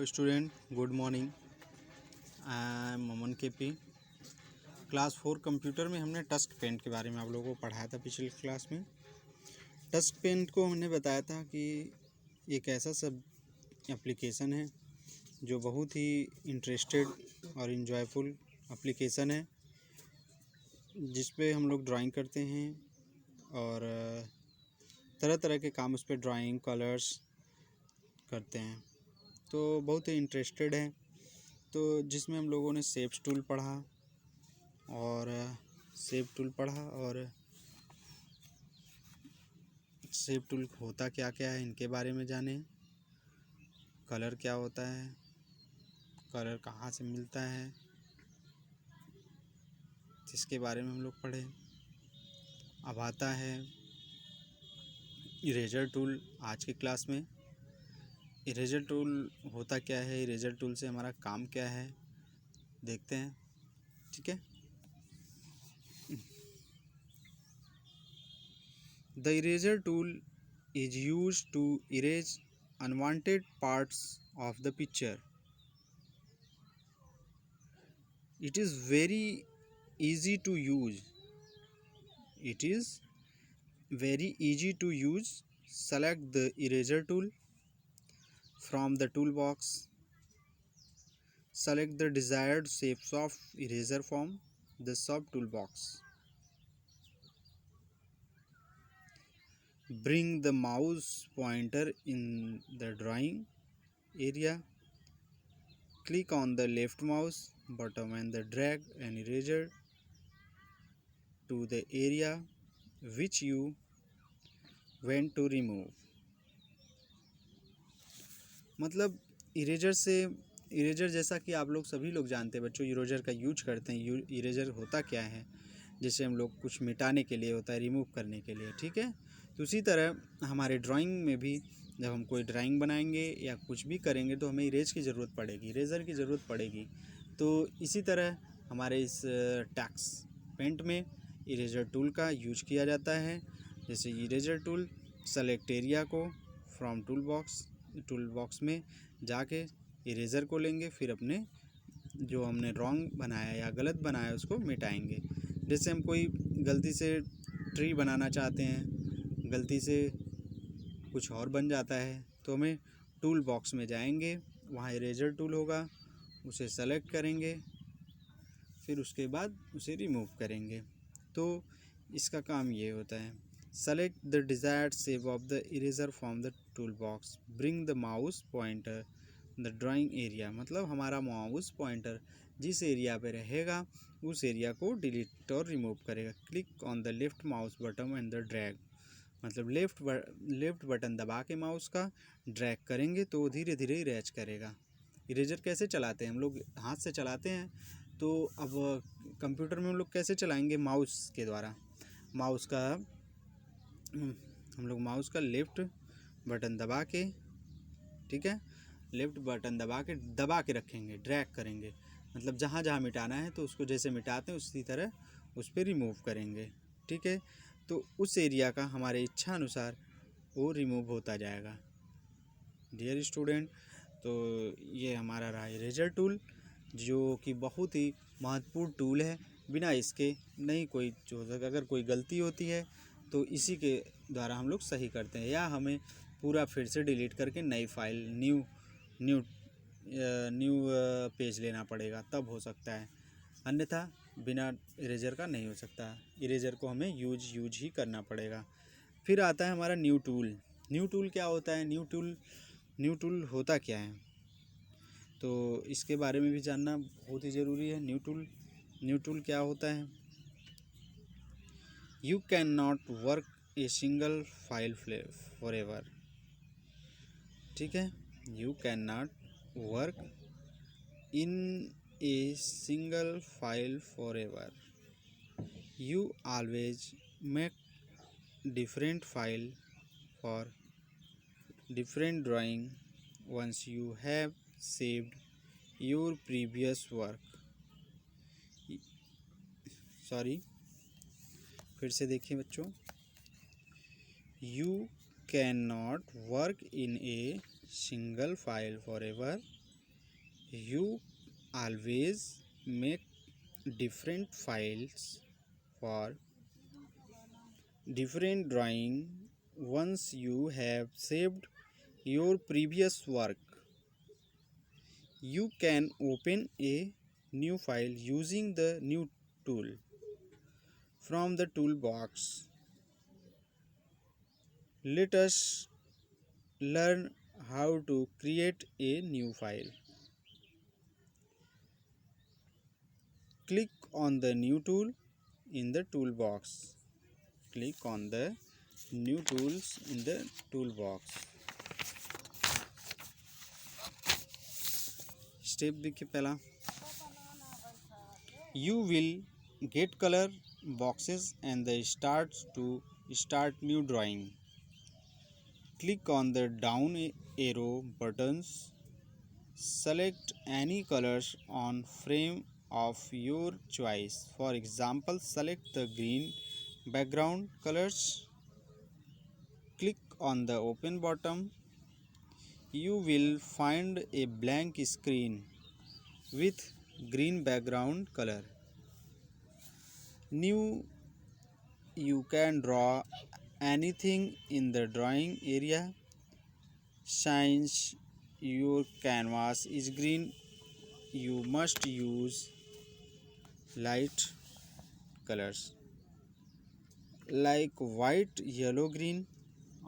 Hello student, good morning. I am Aman KP. Class 4 computer में हमने tusk paint के बारे में आप लोगों को पढ़ाया था पिछली क्लास में। टस्क पेंट को हमने बताया था कि एक ऐसा सब एप्लीकेशन है जो बहुत ही इंटरेस्टेड और इन्जॉयफुल एप्लीकेशन है, जिस पे हम लोग ड्राइंग करते हैं और तरह तरह के काम उस पर ड्राइंग कलर्स करते हैं। तो बहुत ही इंटरेस्टेड है। तो जिसमें हम लोगों ने शेप्स टूल पढ़ा और शेप टूल होता क्या क्या है इनके बारे में जाने। कलर क्या होता है, कलर कहाँ से मिलता है, जिसके बारे में हम लोग पढ़े। अब आता है इरेजर टूल आज की क्लास में। इरेजर टूल होता क्या है, इरेजर टूल से हमारा काम क्या है, देखते हैं। ठीक है। The eraser tool is used to erase unwanted parts of the picture. It is very easy to use. It is very easy to use. Select the eraser tool from the toolbox. Select the desired shapes of eraser from the sub toolbox. Bring the mouse pointer in the drawing area. Click on the left mouse button and drag an eraser to the area which you want to remove. मतलब eraser जैसा कि आप लोग सभी लोग जानते हैं बच्चों, इरेजर का यूज करते हैं। इरेजर होता क्या है, जैसे हम लोग कुछ मिटाने के लिए होता है, रिमूव करने के लिए। ठीक है। तो उसी तरह हमारे ड्राइंग में भी जब हम कोई ड्राइंग बनाएंगे या कुछ भी करेंगे तो हमें इरेज की ज़रूरत पड़ेगी, इरेज़र की ज़रूरत पड़ेगी। तो इसी तरह हमारे इस टैक्स पेंट में इरेजर टूल का यूज किया जाता है। जैसे इरेजर टूल, सेलेक्ट एरिया को फ्रॉम टूल बॉक्स में जाके इरेज़र को लेंगे, फिर अपने जो हमने रॉन्ग बनाया या गलत बनाया उसको मिटाएंगे। जैसे हम कोई गलती से ट्री बनाना चाहते हैं, गलती से कुछ और बन जाता है, तो हमें टूल बॉक्स में जाएंगे, वहाँ इरेजर टूल होगा, उसे सेलेक्ट करेंगे, फिर उसके बाद उसे रिमूव करेंगे। तो इसका काम ये होता है। Select the desired shape of the eraser from the tool box. Bring the mouse pointer the drawing area. मतलब हमारा माउस पॉइंटर जिस एरिया पे रहेगा उस एरिया को डिलीट और रिमूव करेगा। Click on the left mouse button and the drag. मतलब लेफ़्ट बटन दबा के माउस का ड्रैग करेंगे तो धीरे धीरे इरेज करेगा। इरेजर कैसे चलाते हैं, हम लोग हाथ से चलाते हैं। तो अब कंप्यूटर में हम लोग कैसे चलाएंगे, माउस के द्वारा। हम लोग माउस का लेफ़्ट बटन दबा के, ठीक है, लेफ़्ट बटन दबा के रखेंगे, ड्रैग करेंगे। मतलब जहाँ जहाँ मिटाना है तो उसको जैसे मिटाते हैं उसी तरह उस पर रिमूव करेंगे। ठीक है। तो उस एरिया का हमारे इच्छा अनुसार वो रिमूव होता जाएगा। डियर स्टूडेंट, तो ये हमारा रहा इरेजर टूल, जो कि बहुत ही महत्वपूर्ण टूल है। बिना इसके नहीं कोई जो, अगर कोई गलती होती है तो इसी के द्वारा हम लोग सही करते हैं, या हमें पूरा फिर से डिलीट करके नई फाइल न्यू पेज लेना पड़ेगा, तब हो सकता है। अन्यथा बिना इरेजर का नहीं हो सकता। इरेजर को हमें यूज ही करना पड़ेगा। फिर आता है हमारा न्यू टूल। न्यू टूल क्या होता है, न्यू टूल होता क्या है, तो इसके बारे में भी जानना बहुत ही ज़रूरी है। न्यू टूल क्या होता है। You can not work a single file for ever. ठीक है। You can not work in a single file for ever. You always make different file for different drawing once you have saved your previous work. Sorry, फिर से देखिए बच्चों। You cannot work in a single file forever. You always make different files for different drawing. Once you have saved your previous work, you can open a new file using the new tool from the toolbox. Let us learn how to create a new file. Click on the new tool in the toolbox. Click on the new tools in the toolbox. Step देखिए पहला, you will get color boxes and the start new drawing. Click on the down arrow buttons. Select any colors on frame of your choice. For example, select the green background colors. Click on the open button. You will find a blank screen with green background color. New, you can draw anything in the drawing area. Since your canvas is green, you must use light colors like white, yellow, green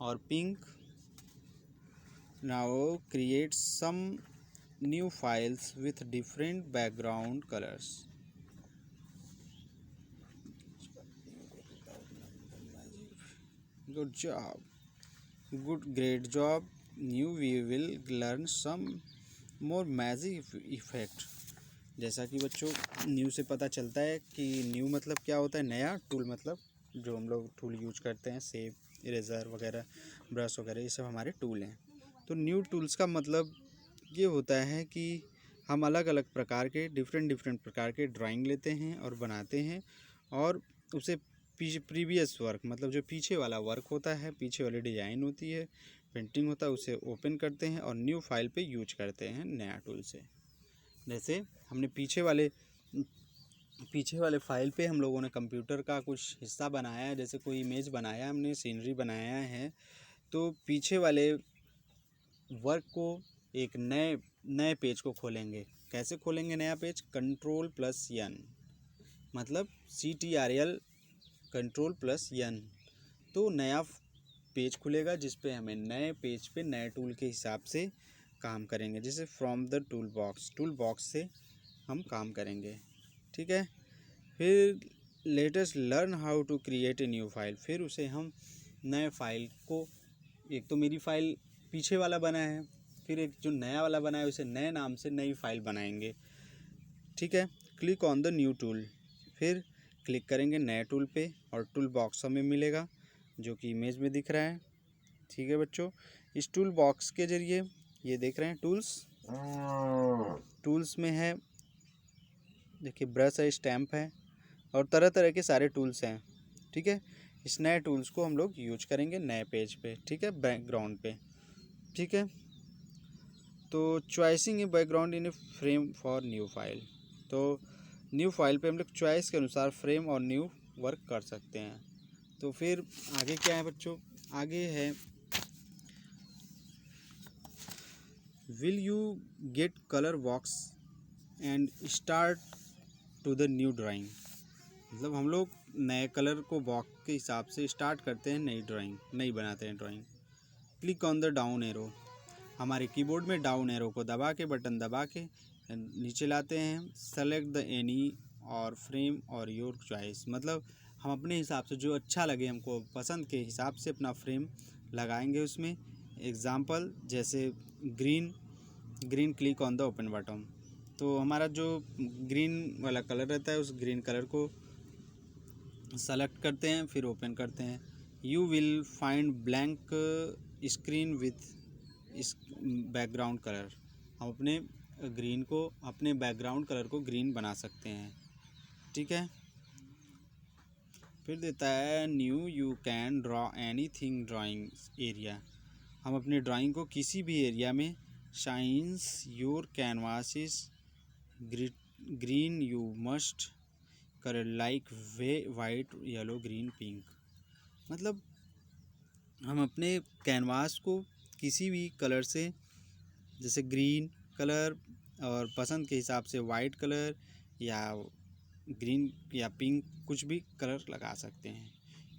or pink. Now create some new files with different background colors. Good job. Great job. New we will learn some more magic effect. जैसा कि बच्चों new से पता चलता है कि new मतलब क्या होता है, नया, टूल मतलब जो हम लोग टूल यूज करते हैं, सेब, इरेज़र वगैरह, ब्रश वगैरह, ये सब हमारे टूल हैं। तो न्यू टूल्स का मतलब ये होता है कि हम अलग अलग प्रकार के डिफरेंट प्रकार के ड्राइंग लेते हैं और बनाते हैं, और उसे प्रीवियस वर्क मतलब जो पीछे वाला वर्क होता है, पीछे वाली डिज़ाइन होती है, पेंटिंग होता है, उसे ओपन करते हैं और न्यू फाइल पे यूज करते हैं नया टूल से। जैसे हमने पीछे वाले फाइल पे हम लोगों ने कंप्यूटर का कुछ हिस्सा बनाया है, जैसे कोई इमेज बनाया, हमने सीनरी बनाया है, तो पीछे वाले वर्क को एक नए पेज को खोलेंगे। कैसे खोलेंगे नया पेज? Ctrl+N, मतलब CTRL Ctrl+N, तो नया पेज खुलेगा जिस पे हमें नए पेज पे नए टूल के हिसाब से काम करेंगे। जैसे फ्रॉम द टूल बॉक्स से हम काम करेंगे, ठीक है। फिर let us learn how to create a new file. फिर उसे हम नए फाइल को, एक तो मेरी फाइल पीछे वाला बना है, फिर एक जो नया वाला बना है उसे नए नाम से नई फाइल बनाएंगे, ठीक है। Click on the new tool, फिर क्लिक करेंगे नए टूल पे और टूल बॉक्स हमें मिलेगा जो कि इमेज में दिख रहा है, ठीक है बच्चों। इस टूल बॉक्स के ज़रिए ये देख रहे हैं टूल्स में है, देखिए ब्रश है, स्टैम्प है और तरह तरह के सारे टूल्स हैं, ठीक है। इस नए टूल्स को हम लोग यूज करेंगे नए पेज पे, ठीक है, बैकग्राउंड पे, ठीक है। तो choosing a background in a frame for new file, तो न्यू फाइल पे हम लोग चॉइस के अनुसार फ्रेम और न्यू वर्क कर सकते हैं। तो फिर आगे क्या है बच्चों? आगे है will you get colour box and start to the new drawing, मतलब हम लोग नए कलर को बॉक्स के हिसाब से स्टार्ट करते हैं, नई बनाते हैं drawing. Click on the down arrow, हमारे कीबोर्ड में डाउन एरो को दबा के, बटन दबा के नीचे लाते हैं। सेलेक्ट द एनी और फ्रेम और योर चॉइस, मतलब हम अपने हिसाब से जो अच्छा लगे हमको पसंद के हिसाब से अपना फ्रेम लगाएंगे उसमें। एग्ज़ाम्पल जैसे green click on the open button, तो हमारा जो ग्रीन वाला कलर रहता है उस ग्रीन कलर को सेलेक्ट करते हैं, फिर ओपन करते हैं। You will find blank screen with इस बैकग्राउंड कलर, हम अपने बैकग्राउंड कलर को ग्रीन बना सकते हैं, ठीक है। फिर देता है new, you can draw anything drawing area, हम अपने ड्राइंग को किसी भी एरिया में shines your canvas is green, you must color like white, yellow, green, pink। मतलब हम अपने कैनवास को किसी भी कलर से, जैसे ग्रीन कलर और पसंद के हिसाब से वाइट कलर या ग्रीन या पिंक, कुछ भी कलर लगा सकते हैं।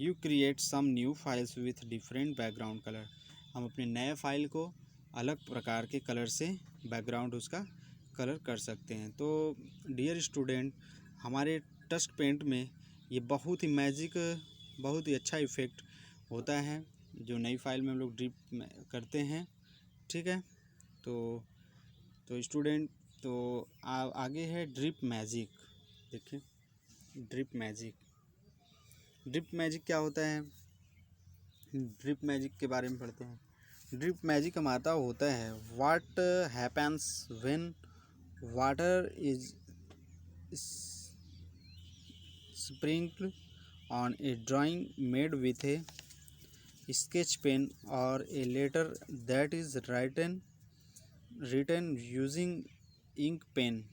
You create some new files with different background colour. हम अपने नए फाइल को अलग प्रकार के कलर से बैकग्राउंड उसका कलर कर सकते हैं। तो डियर स्टूडेंट, हमारे टस्क पेंट में ये बहुत ही मैजिक, बहुत ही अच्छा इफ़ेक्ट होता है जो नई फाइल में हम लोग ड्रिप करते हैं। ठीक है, तो स्टूडेंट, तो आगे है ड्रिप मैजिक। देखिए ड्रिप मैजिक क्या होता है। ड्रिप मैजिक के बारे में पढ़ते हैं। ड्रिप मैजिक हमारा होता है what happens when water is sprinkled on A drawing made with A sketch pen or a letter that is written using ink pen.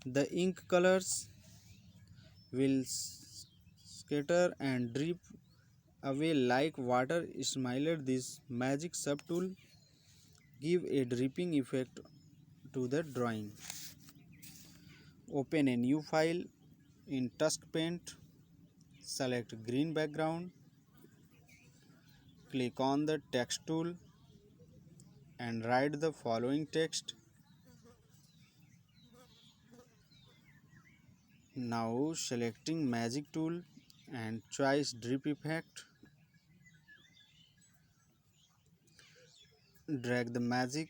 The ink colors will scatter and drip away like water. Smiled this magic subtool give a dripping effect to the drawing. Open a new file in Tusk Paint. Select green background. Click on the text tool and write the following text. Now selecting magic tool and choose drip effect. Drag the magic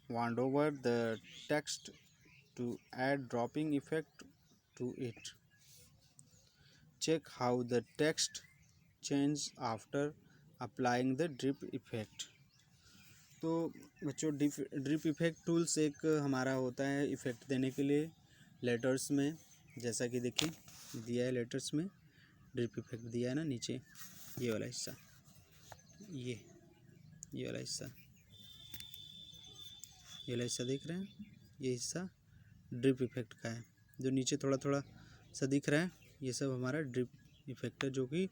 wand over the text to add dropping effect to it. Check how the text changes after applying the drip effect. तो बच्चों drip effect tools एक हमारा होता है effect देने के लिए letters में। जैसा कि देखिए दिया है लेटर्स में ड्रिप इफेक्ट दिया है ना, नीचे ये वाला हिस्सा, ये वाला हिस्सा, ये वाला हिस्सा देख रहे हैं, ये हिस्सा ड्रिप इफेक्ट का है। जो नीचे थोड़ा थोड़ा सा दिख रहा है ये सब हमारा ड्रिप इफेक्ट है, जो कि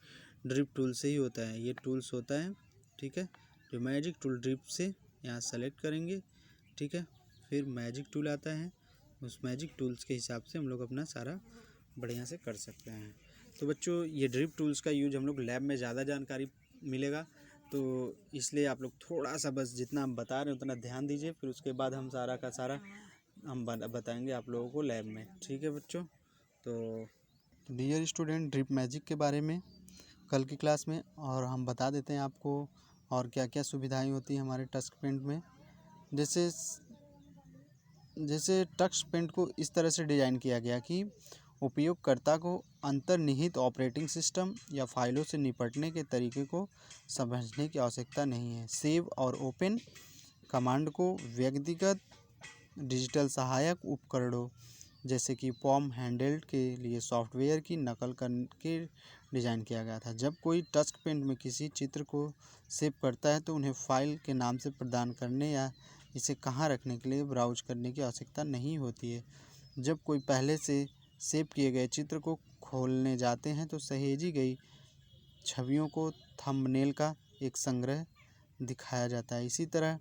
ड्रिप टूल से ही होता है। ये टूल्स होता है, ठीक है। जो मैजिक टूल ड्रिप से यहाँ सेलेक्ट करेंगे, ठीक है। फिर मैजिक टूल आता है, उस मैजिक टूल्स के हिसाब से हम लोग अपना सारा बढ़िया से कर सकते हैं। तो बच्चों ये ड्रिप टूल्स का यूज हम लोग लैब में ज़्यादा जानकारी मिलेगा, तो इसलिए आप लोग थोड़ा सा बस जितना हम बता रहे हैं उतना ध्यान दीजिए। फिर उसके बाद हम सारा का सारा हम बताएंगे आप लोगों को लैब में। ठीक है बच्चों, तो डियर स्टूडेंट, ड्रिप मैजिक के बारे में कल की क्लास में और हम बता देते हैं आपको और क्या क्या सुविधाएं होती हैं हमारे टस्क पेंट में। जैसे टस्क पेंट को इस तरह से डिज़ाइन किया गया कि उपयोगकर्ता को अंतर्निहित ऑपरेटिंग सिस्टम या फाइलों से निपटने के तरीके को समझने की आवश्यकता नहीं है। सेव और ओपन कमांड को व्यक्तिगत डिजिटल सहायक उपकरणों जैसे कि पॉम हैंडल्ड के लिए सॉफ्टवेयर की नकल करके डिज़ाइन किया गया था। जब कोई टस्क पेंट में किसी चित्र को सेव करता है तो उन्हें फाइल के नाम से प्रदान करने या इसे कहाँ रखने के लिए ब्राउज करने की आवश्यकता नहीं होती है। जब कोई पहले से सेव किए गए चित्र को खोलने जाते हैं तो सहेजी गई छवियों को थंबनेल का एक संग्रह दिखाया जाता है। इसी तरह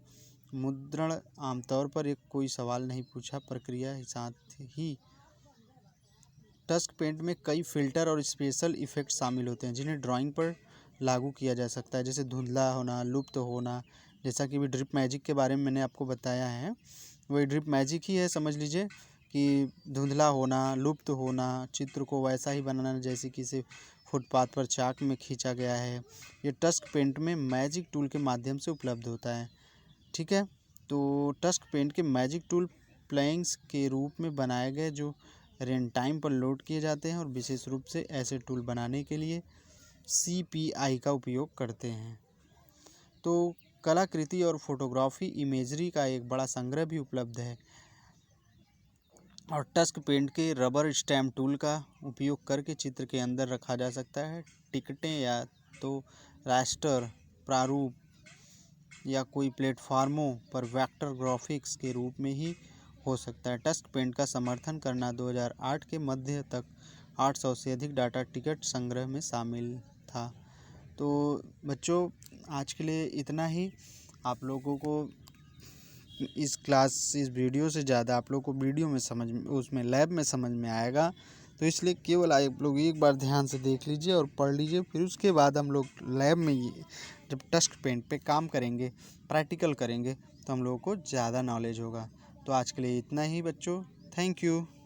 मुद्रण आमतौर पर एक कोई सवाल नहीं पूछा प्रक्रिया साथ ही टस्क पेंट में कई फिल्टर और स्पेशल इफ़ेक्ट शामिल होते हैं जिन्हें ड्राइंग पर लागू किया जा सकता है, जैसे धुंधला होना, लुप्त होना। जैसा कि भी ड्रिप मैजिक के बारे में मैंने आपको बताया है, वही ड्रिप मैजिक ही है। समझ लीजिए कि धुंधला होना, लुप्त होना, चित्र को वैसा ही बनाना जैसे कि इसे फुटपाथ पर चाक में खींचा गया है। ये टस्क पेंट में मैजिक टूल के माध्यम से उपलब्ध होता है। ठीक है, तो टस्क पेंट के मैजिक टूल प्लगइन्स के रूप में बनाए गए जो रन टाइम पर लोड किए जाते हैं और विशेष रूप से ऐसे टूल बनाने के लिए CPI का उपयोग करते हैं। तो कलाकृति और फोटोग्राफी इमेजरी का एक बड़ा संग्रह भी उपलब्ध है और टस्क पेंट के रबर स्टैम्प टूल का उपयोग करके चित्र के अंदर रखा जा सकता है। टिकटें या तो रास्टर प्रारूप या कोई प्लेटफार्मों पर वेक्टर ग्राफिक्स के रूप में ही हो सकता है। टस्क पेंट का समर्थन करना 2008 के मध्य तक 800 से अधिक डाटा टिकट संग्रह में शामिल था। तो बच्चों आज के लिए इतना ही। आप लोगों को इस वीडियो से ज़्यादा आप लोग को वीडियो में उसमें लैब में समझ में आएगा। तो इसलिए केवल आप लोग एक बार ध्यान से देख लीजिए और पढ़ लीजिए, फिर उसके बाद हम लोग लैब में जब टस्क पेंट पे काम करेंगे, प्रैक्टिकल करेंगे, तो हम लोगों को ज़्यादा नॉलेज होगा। तो आज के लिए इतना ही बच्चों, थैंक यू।